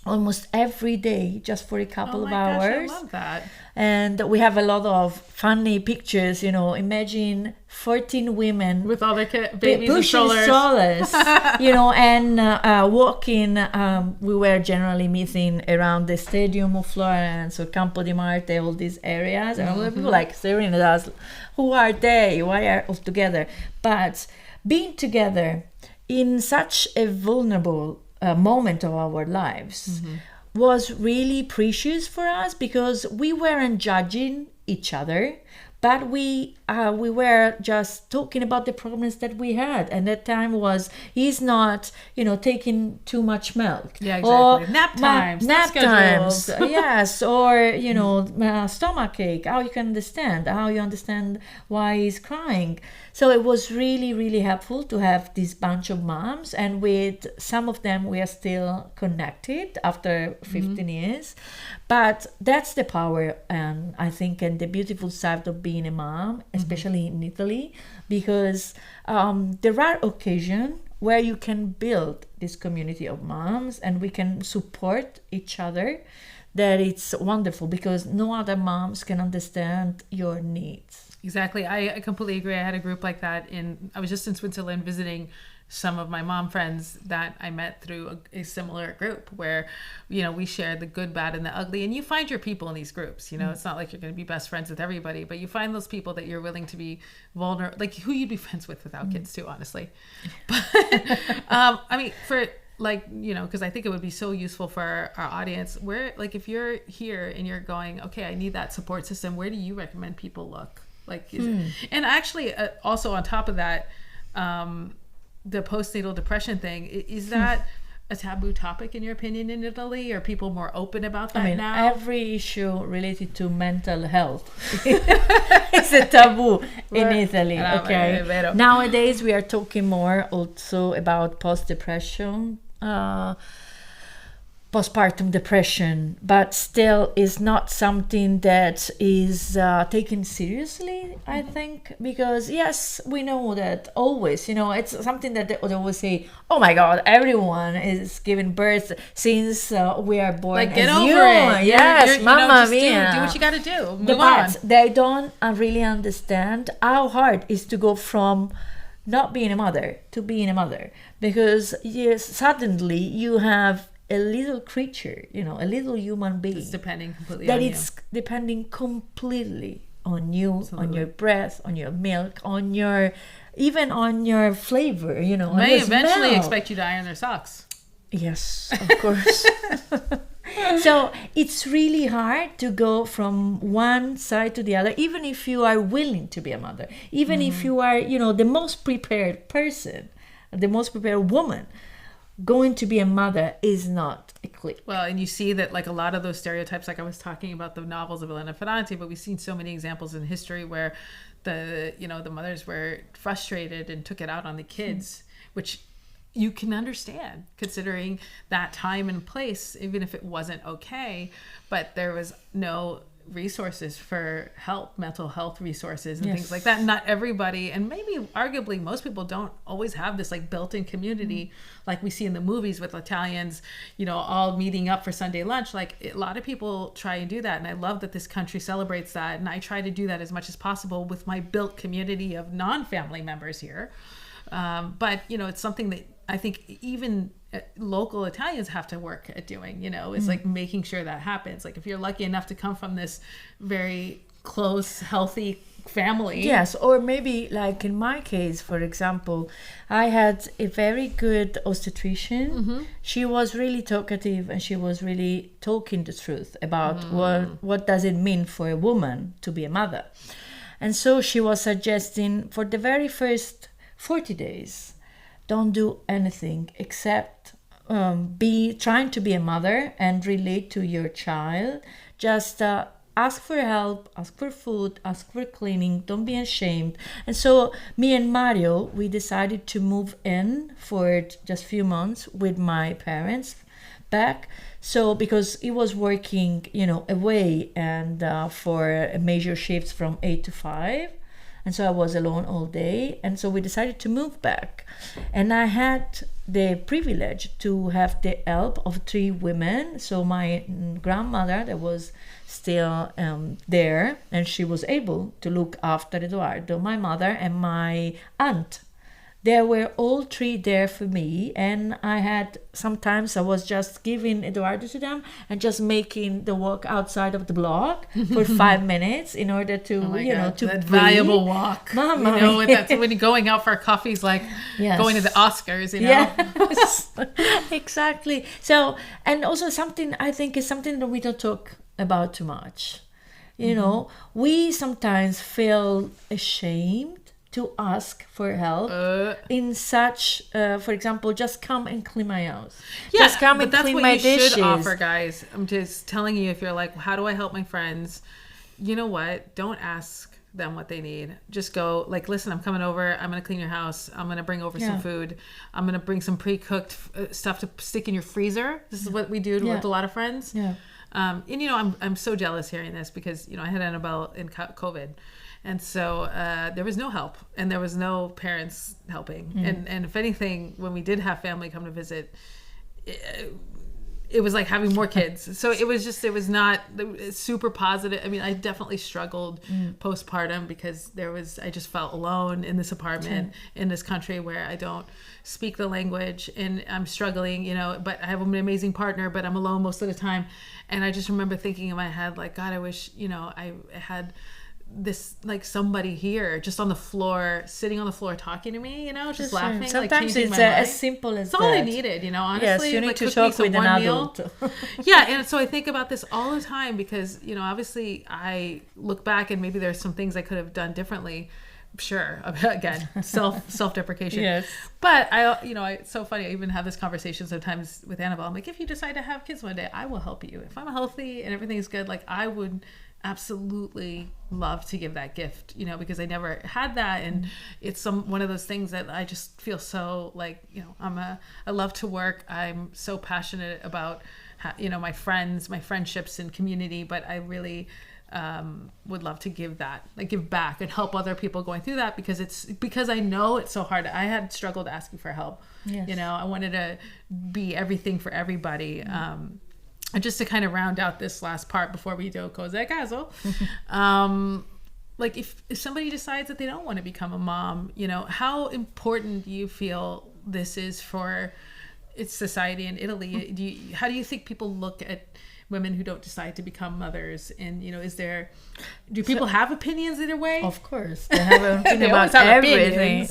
almost every day, just for a couple of hours. Gosh, I love that. And we have a lot of funny pictures. Imagine 14 women With all their babies and pushing strollers. and walking. We were generally meeting around the Stadium of Florence or Campo di Marte, all these areas, and all the people like staring at us. Who are they? Why are all together? But being together in such a vulnerable moment of our lives was really precious for us, because we weren't judging each other, but we were just talking about the problems that we had. And that time was, he's not taking too much milk, Yeah, exactly. Nap times, yes, or stomach ache, how you understand why he's crying. So it was really, really helpful to have this bunch of moms, and with some of them we are still connected after 15 years. But that's the power, I think, and the beautiful side of being a mom, especially in Italy, because there are occasions where you can build this community of moms and we can support each other. That it's wonderful, because no other moms can understand your needs. Exactly. I completely agree. I had a group like that I was just in Switzerland visiting some of my mom friends that I met through a similar group where, we share the good, bad, and the ugly. And you find your people in these groups. It's not like you're going to be best friends with everybody, but you find those people that you're willing to be vulnerable, like who you'd be friends with without kids too, honestly. But because I think it would be so useful for our audience, where, like, if you're here and you're going, okay, I need that support system, where do you recommend people look? Like, and actually, also on top of that, the postnatal depression thing, is that a taboo topic in your opinion in Italy? Are people more open about that now? Every issue related to mental health is a taboo in Italy. Okay. Nowadays we are talking more also about postpartum depression, but still is not something that is taken seriously, I think, because yes, we know that always, it's something that they always say, oh my God, everyone is giving birth since we are born. Like, get over it. Yes, mamma mia. Do what you got to do. Move but on. They don't really understand how hard it is to go from not being a mother to being a mother, because yes, suddenly you have a little creature, a little human being. It's depending completely that on it's you. Depending completely on you, Absolutely. on your breath, on your milk, even on your flavor, on May your eventually smell. expect you to iron their socks. Yes, of course. So it's really hard to go from one side to the other, even if you are willing to be a mother, even if you are, the most prepared person, the most prepared woman. Going to be a mother is not a click. Well, and you see that, like, a lot of those stereotypes, like I was talking about the novels of Elena Ferrante, but we've seen so many examples in history where the mothers were frustrated and took it out on the kids, which you can understand considering that time and place, even if it wasn't okay, but there was no resources for help, mental health resources and things like that. Not everybody, and maybe arguably most people, don't always have this like built-in community like we see in the movies with Italians, all meeting up for Sunday lunch. Like, a lot of people try and do that, and I love that this country celebrates that, and I try to do that as much as possible with my built community of non-family members here. But it's something that I think even local Italians have to work at doing, is like making sure that happens. Like, if you're lucky enough to come from this very close, healthy family. Yes, or maybe like in my case, for example, I had a very good obstetrician. She was really talkative, and she was really talking the truth about what does it mean for a woman to be a mother. And so she was suggesting for the very first 40 days, don't do anything except be trying to be a mother and relate to your child. Just ask for help, ask for food, ask for cleaning, don't be ashamed. And so me and Mario, we decided to move in for just a few months with my parents back. So because he was working, away and for major shifts from 8 to 5. And so I was alone all day. And so we decided to move back. And I had the privilege to have the help of 3 women. So my grandmother that was still there, and she was able to look after Eduardo, my mother and my aunt. They were all 3 there for me, and sometimes I was just giving Eduardo to them and just making the walk outside of the block for 5 minutes in order to, to that breathe. valuable walk. Mama. When you're going out for coffee is like going to the Oscars, Yes, exactly. So, and also I think is something that we don't talk about too much. We sometimes feel ashamed to ask for help in such, for example, just come and clean my house. Yeah, just come and clean my dishes. That's what you should offer, guys. I'm just telling you, if you're like, how do I help my friends? You know what? Don't ask them what they need. Just go, like, listen, I'm coming over. I'm going to clean your house. I'm going to bring over some food. I'm going to bring some pre-cooked stuff to stick in your freezer. This is what we do with a lot of friends. Yeah. And, I'm so jealous hearing this because, I had Annabelle in COVID. And so there was no help, and there was no parents helping. And if anything, when we did have family come to visit, it was like having more kids. So it was not super positive. I mean, I definitely struggled postpartum because I just felt alone in this apartment in this country where I don't speak the language and I'm struggling, but I have an amazing partner, but I'm alone most of the time. And I just remember thinking in my head, like, God, I wish, I had this, like, somebody here just on the floor, sitting on the floor talking to me, just laughing. Sometimes like, it's as simple as it's all I needed, honestly. Yes, you need like, to talk with an adult. Yeah, and so I think about this all the time because, obviously I look back and maybe there's some things I could have done differently. Sure, again, self-deprecation. Yes. But it's so funny. I even have this conversation sometimes with Annabelle. I'm like, if you decide to have kids one day, I will help you. If I'm healthy and everything is good, like, I would absolutely love to give that gift, because I never had that, and it's one of those things that I just feel so like, I love to work. I'm so passionate about, my friendships and community, but I really would love to give back and help other people going through that because I know it's so hard. I had struggled asking for help. Yes. I wanted to be everything for everybody. And just to kind of round out this last part before we do Cose Caso, like if somebody decides that they don't want to become a mom, how important do you feel this is for its society in Italy? How do you think people look at women who don't decide to become mothers? And do people have opinions either way? Of course, they have an opinion about everything.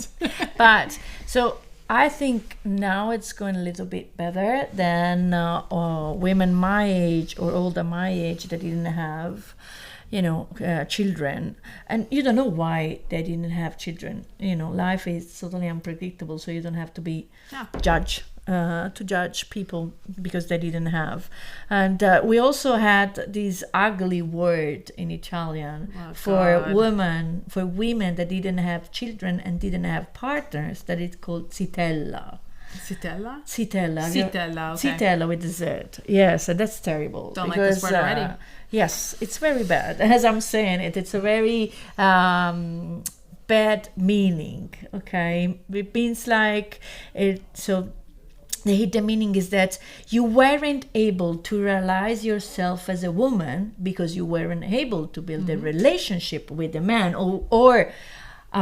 But so I think now it's going a little bit better than women my age or older my age that didn't have, children. And you don't know why they didn't have children. Life is totally unpredictable, so you don't have to be to judge people because they didn't have. And we also had this ugly word in Italian for women that didn't have children and didn't have partners, that is called zitella. Zitella? Zitella. Zitella, okay. Zitella with the Z. Yes, and that's terrible. Don't like this word already. Yes, it's very bad. As I'm saying it's a very bad meaning, okay? It means like it, so the hidden meaning is that you weren't able to realize yourself as a woman because you weren't able to build a relationship with a man or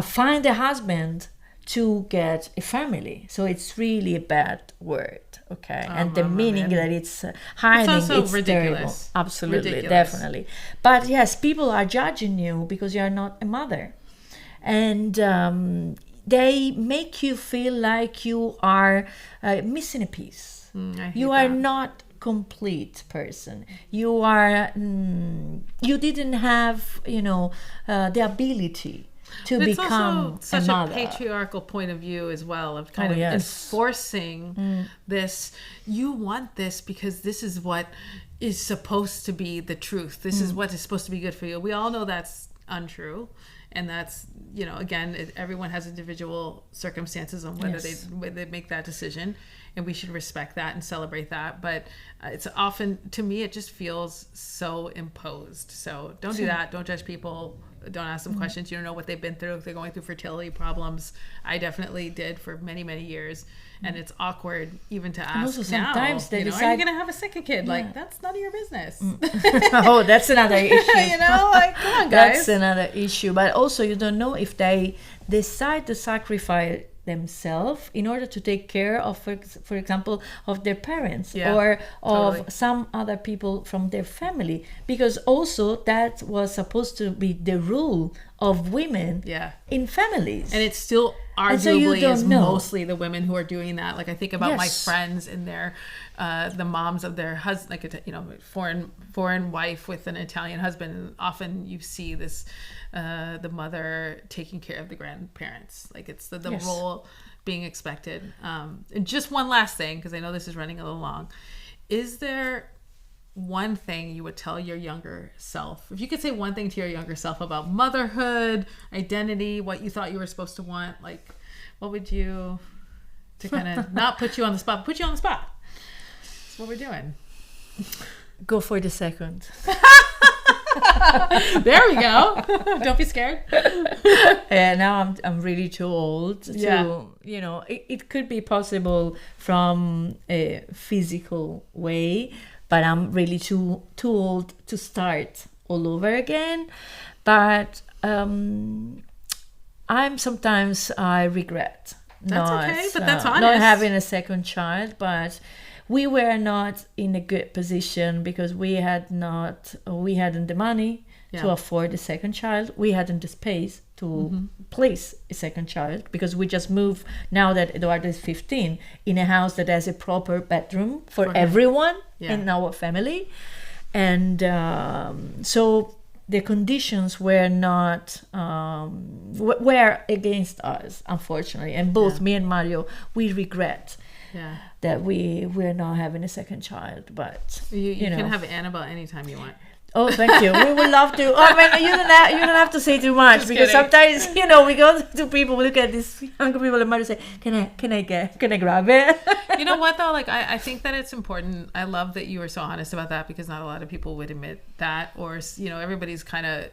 find a husband to get a family. So it's really a bad word, okay? And the meaning that it's hiding, it's also it's ridiculous. Terrible. Absolutely, ridiculous. Definitely. But yes, people are judging you because you are not a mother. And they make you feel like you are missing a piece. You are not complete person. You are you didn't have the ability to become it's also a such mother. a patriarchal point of view as well, of kind of enforcing this. You want this because this is what is supposed to be the truth. This is what is supposed to be good for you. We all know that's untrue. And that's, again, everyone has individual circumstances on whether they make that decision, and we should respect that and celebrate that. But it's often, to me, it just feels so imposed. So don't do that. Don't judge people. Don't ask them questions. You don't know what they've been through. If they're going through fertility problems, I definitely did for many, many years. And it's awkward even to ask. And also sometimes now, they decide, are you going to have a second kid? Yeah. Like, that's none of your business. Oh, that's another issue. Like, come on, guys. That's another issue. But also, you don't know if they decide to sacrifice themselves in order to take care of, for example, of their parents or of some other people from their family, because also that was supposed to be the rule of women in families, and it's still arguably is mostly the women who are doing that. Like, I think about my friends and their the moms of their husband, like foreign wife with an Italian husband, and often you see this the mother taking care of the grandparents, like it's the role being expected. And just one last thing, because I know this is running a little long, is there one thing you would tell your younger self, if you could say one thing to your younger self about motherhood, identity, what you thought you were supposed to want, like what would you, to kind of not put you on the spot, put you on the spot? That's what we're doing. Go for the second. There we go. Don't be scared. And now I'm really too old to, it could be possible from a physical way, but I'm really too old to start all over again. But I regret that's honest. not having a second child, but we were not in a good position because we hadn't the money to afford a second child. We hadn't the space to place a second child because we just moved, now that Eduardo is 15, in a house that has a proper bedroom for everyone in our family. And so the conditions were not were against us, unfortunately. And both me and Mario, we regret that we're not having a second child. But you can have Annabelle anytime you want. Oh, thank you. We would love to. I mean, you don't have to say too much. Just because kidding. Sometimes, we go to people, we look at these younger people, and Mario say, "Can I grab it?" You know what though? Like, I think that it's important. I love that you were so honest about that, because not a lot of people would admit that, or everybody's kind of.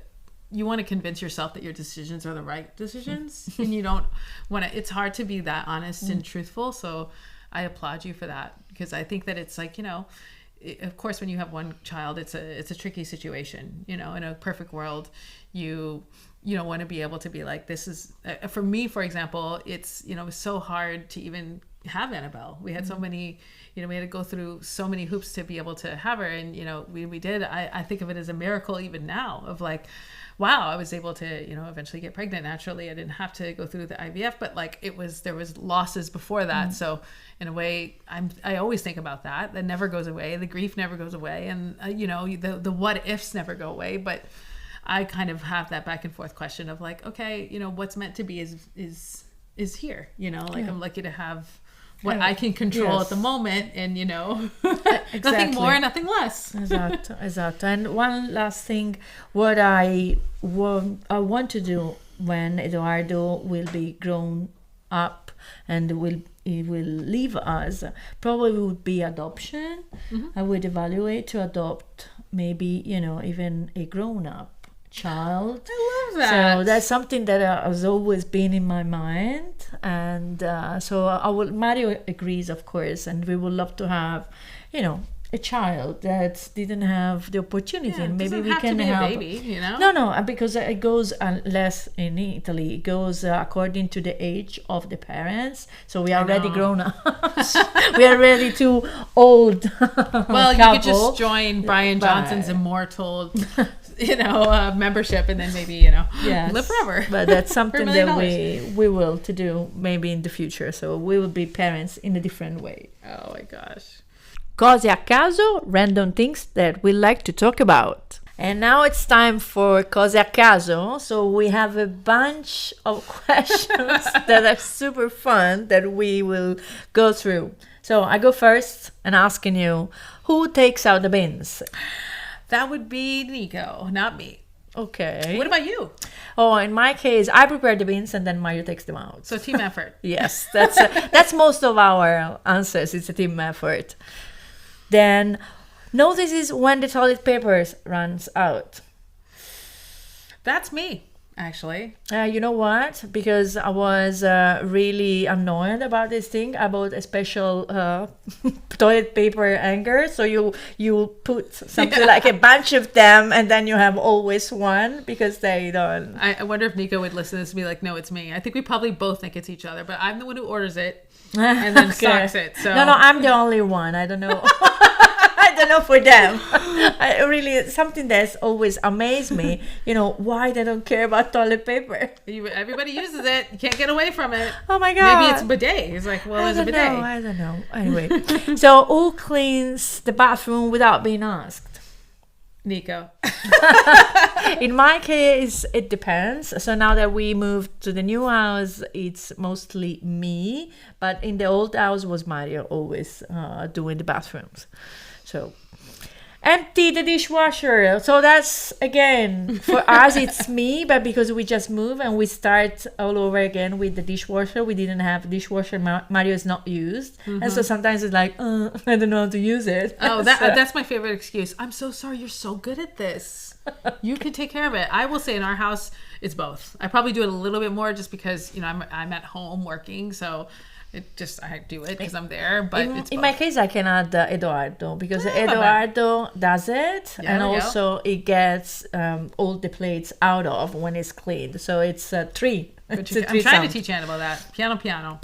You want to convince yourself that your decisions are the right decisions, and you don't want to. It's hard to be that honest and truthful. So, I applaud you for that, because I think that it's like, of course, when you have one child, it's a tricky situation. In a perfect world, you want to be able to be like, this is for me, for example, it's it was so hard to even have Annabelle. We had so many, we had to go through so many hoops to be able to have her, and we did. I think of it as a miracle even now, of like, wow, I was able to eventually get pregnant naturally. I didn't have to go through the IVF, but like there was losses before that. So in a way, I always think about that never goes away. The grief never goes away, and the what ifs never go away. But I kind of have that back and forth question of like, okay, what's meant to be is here. I'm lucky to have what I can control at the moment, and exactly. Nothing more, nothing less. Esatto. And one last thing, what I want to do when Eduardo will be grown up and he will leave us, probably would be adoption. I would evaluate to adopt maybe even a grown-up child. I love that. So that's something that has always been in my mind, and so Mario agrees, of course, and we would love to have a child that didn't have the opportunity, and maybe we can help. A baby, No, because it goes less in Italy. It goes according to the age of the parents. So we are already grown up. We are already too old. Well, you could just join Brian Johnson's immortal membership, and then maybe live forever. But that's something that we will to do maybe in the future. So we will be parents in a different way. Oh my gosh. Cose a caso, random things that we like to talk about. And now it's time for Cose a caso. So we have a bunch of questions that are super fun that we will go through. So I go first and asking you, who takes out the bins? That would be Nico, not me. Okay. What about you? Oh, in my case, I prepare the beans and then Mario takes them out. So team effort. Yes, that's most of our answers. It's a team effort. Then notices when the toilet paper runs out. That's me, actually. You know what? Because I was really annoyed about this thing. I bought a special toilet paper hanger. So you put something like a bunch of them, and then you have always one, because they don't. I wonder if Nico would listen to this and be like, no, it's me. I think we probably both think it's each other, but I'm the one who orders it and then stocks it. So no, I'm the only one. I don't know. I don't know for them. I really, something that's always amazed me, why they don't care about toilet paper. Everybody uses it. You can't get away from it. Oh my God. Maybe it's a bidet. It's like, well, there's a bidet. I don't know. Anyway, so who cleans the bathroom without being asked? Nico. In my case, it depends. So now that we moved to the new house, it's mostly me. But in the old house was Mario always doing the bathrooms. So, empty the dishwasher. So that's, again, for us it's me, but because we just move and we start all over again with the dishwasher. We didn't have a dishwasher. Mario is not used, and so sometimes it's like, I don't know how to use it. Oh, that's my favorite excuse. I'm so sorry, you're so good at this. You can take care of it. I will say in our house it's both. I probably do it a little bit more just because, you know, I'm at home working, so I do it because I'm there. But in my case, I can add Eduardo, because Eduardo does it, and also it gets all the plates out of when it's cleaned. So it's three. I'm trying to teach Annabelle that. Piano. Piano.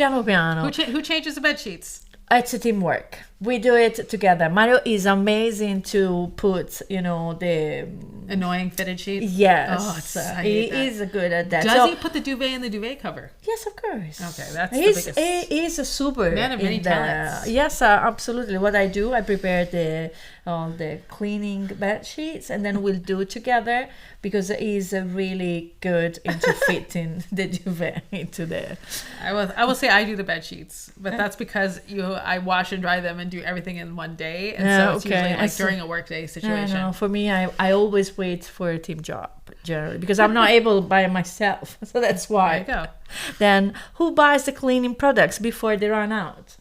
Who changes the bed sheets? It's a teamwork. We do it together. Mario is amazing to put, the annoying fitted sheets. Yes, he is good at that. Does he put the duvet in the duvet cover? Yes, of course. Okay, that's the biggest. He's a super man of many talents. Yes, absolutely. What I do, I prepare the cleaning bed sheets, and then we'll do it together, because he's really good into fitting the duvet into there. I will say I do the bed sheets, but that's because I wash and dry them and do everything in one day, and so it's usually like during a workday situation. No, for me, I always wait for a team job generally, because I'm not able by myself, so that's why. There you go. Then who buys the cleaning products before they run out?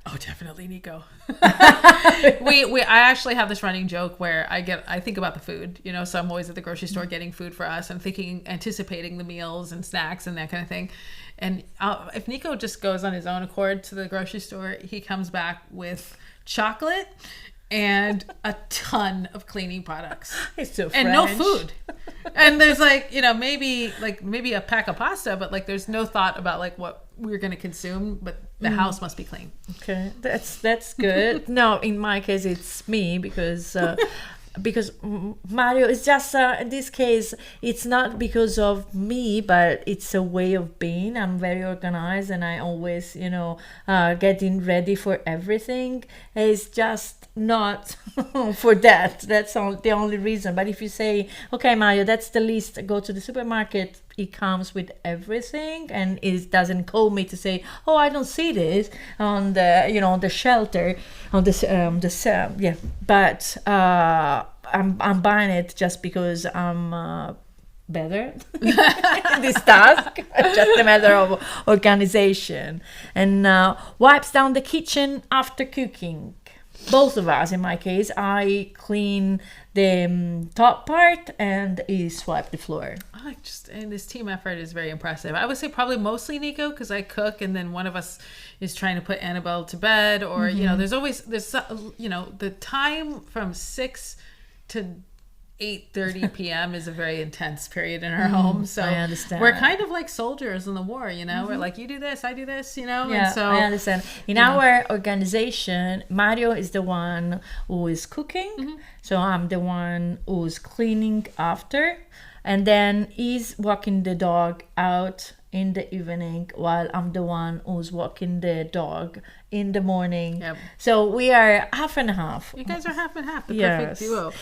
Oh, definitely Nico. I actually have this running joke where I think about the food, so I'm always at the grocery store getting food for us. I'm anticipating the meals and snacks and that kind of thing. And if Nico just goes on his own accord to the grocery store, he comes back with chocolate and a ton of cleaning products. He's so and no food. And there's maybe a pack of pasta, but there's no thought about what we're going to consume, but the house must be clean. Okay, that's good. No, in my case it's me, because Mario is just in this case it's not because of me, but it's a way of being. I'm very organized, and I always getting ready for everything. It's just not for that's the only reason. But if you say, okay, Mario, that's the list, go to the supermarket, it comes with everything, and it doesn't call me to say, oh, I don't see this on the the shelter on the but I'm buying it just because I'm better in this task. Just a matter of organization. And wipes down the kitchen after cooking. Both of us, in my case, I clean the top part and he swipe the floor. And this team effort is very impressive. I would say probably mostly Nico, because I cook, and then one of us is trying to put Annabelle to bed, or there's the time from 6 to 8:30 p.m. is a very intense period in our home. So I understand. We're kind of like soldiers in the war, We're like, you do this, I do this, Yeah, and so I understand. In our organization, Mario is the one who is cooking, so I'm the one who's cleaning after, and then he's walking the dog out in the evening, while I'm the one who's walking the dog in the morning. Yep. So we are half and half. You guys are half and half, the Yes. perfect duo.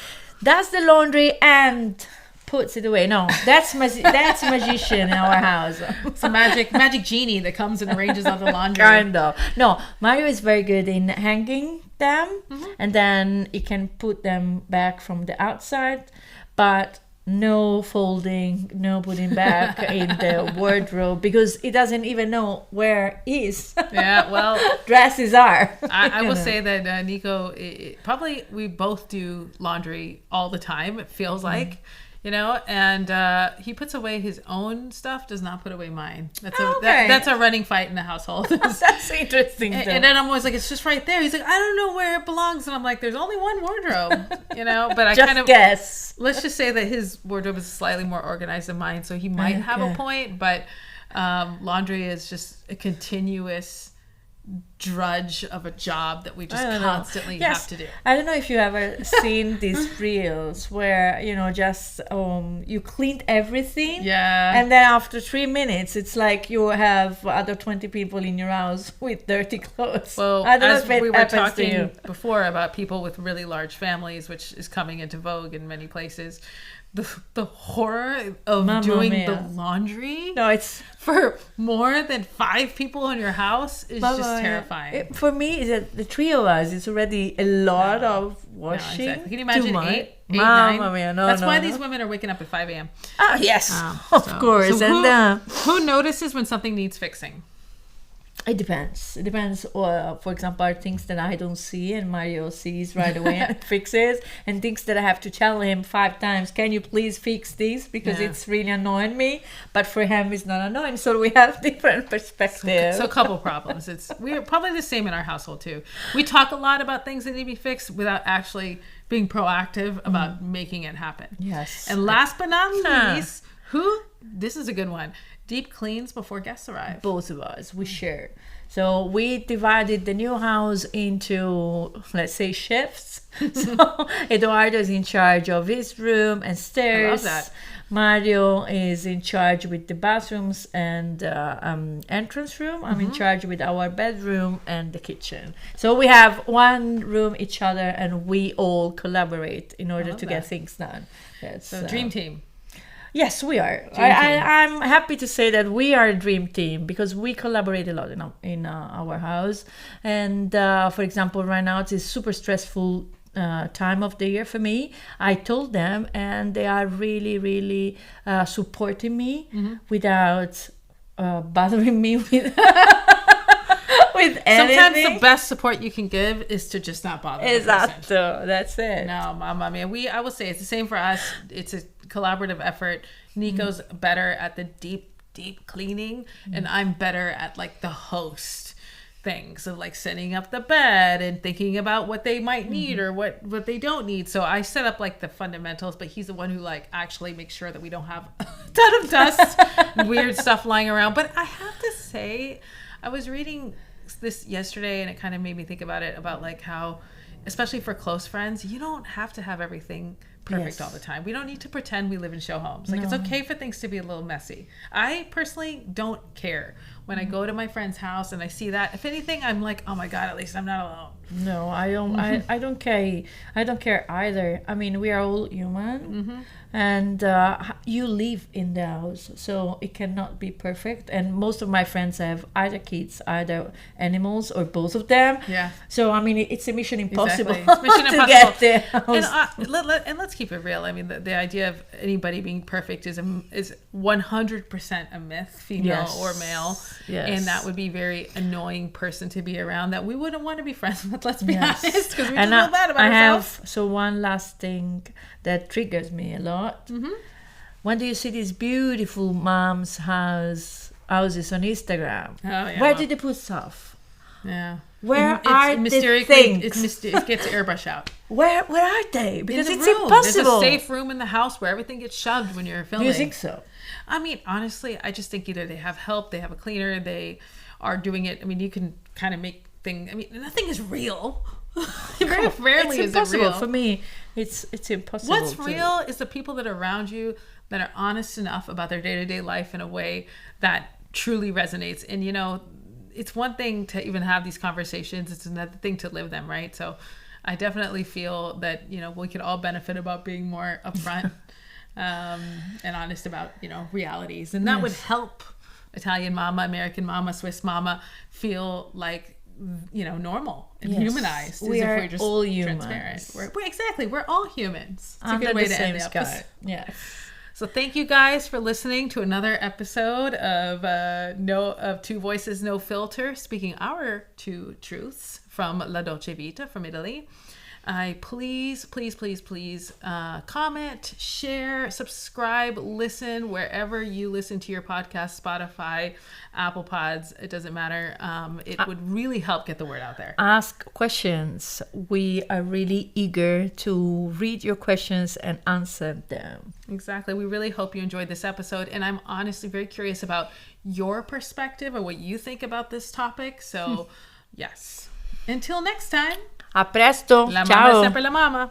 Does the laundry and puts it away. No, that's magician in our house. It's a magic genie that comes and arranges all the laundry. Kind of. No, Mario is very good in hanging them, and then he can put them back from the outside, but no folding, no putting back in the wardrobe, because he doesn't even know where his dresses are. I will say that Nico, probably we both do laundry all the time, it feels like. And he puts away his own stuff, does not put away mine. That's a running fight in the household. That's interesting. And then I'm always like, it's just right there. He's like, I don't know where it belongs. And I'm like, there's only one wardrobe, But I just guess. Let's just say that his wardrobe is slightly more organized than mine, so he might have a point. But laundry is just a continuous drudge of a job that we just constantly have to do. I don't know if you ever seen these reels where just you cleaned everything, and then after 3 minutes it's like you have other 20 people in your house with dirty clothes. Well, I don't as know if we were talking before about people with really large families, which is coming into vogue in many places, the horror of doing the laundry. No, it's for more than 5 people in your house is just terrifying. terrifying. For me, the three of us, it's already a lot of washing. No, exactly. Can you imagine eight, Mamma 9? mia, no, That's why no. these women are waking up at 5 a.m. Yes, of course. So And who notices when something needs fixing? it depends. It depends. For example, are things that I don't see and Mario sees right away and fixes, and things that I have to tell him 5 times, can you please fix this? Because it's really annoying me. But for him, it's not annoying. So we have different perspectives. So a couple problems. We're probably the same in our household too. We talk a lot about things that need to be fixed without actually being proactive about making it happen. Yes. And last but not least, this is a good one. Deep cleans before guests arrive. Both of us, we share. So we divided the new house into, let's say, shifts. So Eduardo is in charge of his room and stairs. I love that. Mario is in charge with the bathrooms and entrance room. I'm in charge with our bedroom and the kitchen. So we have one room each other, and we all collaborate in order to get things done. So dream team. Yes, we are. I'm happy to say that we are a dream team because we collaborate a lot in our house. And for example, right now it's a super stressful time of the year for me. I told them, and they are really, really supporting me without bothering me with with anything. Sometimes the best support you can give is to just not bother. Exacto. That's it. No, Mama Mia. I will say it's the same for us. It's a collaborative effort. Nico's better at the deep cleaning, and I'm better at like the host things of like setting up the bed and thinking about what they might need or what they don't need. So I set up like the fundamentals, but he's the one who like actually makes sure that we don't have a ton of dust and weird stuff lying around. But I have to say, I was reading this yesterday and it kind of made me think about it, about like how, especially for close friends, you don't have to have everything perfect all the time. We don't need to pretend we live in show homes. Like, it's okay for things to be a little messy. I personally don't care when I go to my friend's house and I see that. If anything, I'm like, oh my God, at least I'm not alone. No, I don't. I don't care. I don't care either. I mean, we are all human, and you live in the house, so it cannot be perfect. And most of my friends have either kids, either animals, or both of them. Yeah. So I mean, it's a mission impossible. Exactly. It's mission to impossible. get there. And let's keep it real. I mean, the idea of anybody being perfect is 100% a myth, female or male. Yes. And that would be a very annoying person to be around that we wouldn't want to be friends with. Let's be honest, because we just feel bad about ourselves. So one last thing that triggers me a lot. When do you see these beautiful moms' houses on Instagram? Oh, yeah. Where did they put stuff? Yeah. Where are the things? It gets airbrush out. Where are they? Because it's room. impossible. There's a safe room in the house where everything gets shoved when you're filming. Do you think so? I mean, honestly, I just think either they have help, they have a cleaner, they are doing it. I mean, you can kind of make things. I mean, nothing is real. Very rarely is it real. For me, it's impossible. What's real is the people that are around you that are honest enough about their day-to-day life in a way that truly resonates. And, you know, it's one thing to even have these conversations. It's another thing to live them, right? So I definitely feel that, you know, we could all benefit about being more upfront and honest about, you know, realities. And that would help Italian mama, American mama, Swiss mama feel like, you know, normal and humanized. We are just all humans. Transparent. We're all humans. It's Under a good way the to same end the sky. episode. Yes. So thank you guys for listening to another episode of Two Voices, No Filter, speaking our two truths from La Dolce Vita from Italy. Please comment, share, subscribe, listen wherever you listen to your podcast, Spotify, Apple Pods, it doesn't matter. It would really help get the word out there. Ask questions. We are really eager to read your questions and answer them. Exactly. We really hope you enjoyed this episode. And I'm honestly very curious about your perspective or what you think about this topic. So, yes. Until next time. A presto. La Ciao. mamma è sempre la mamma.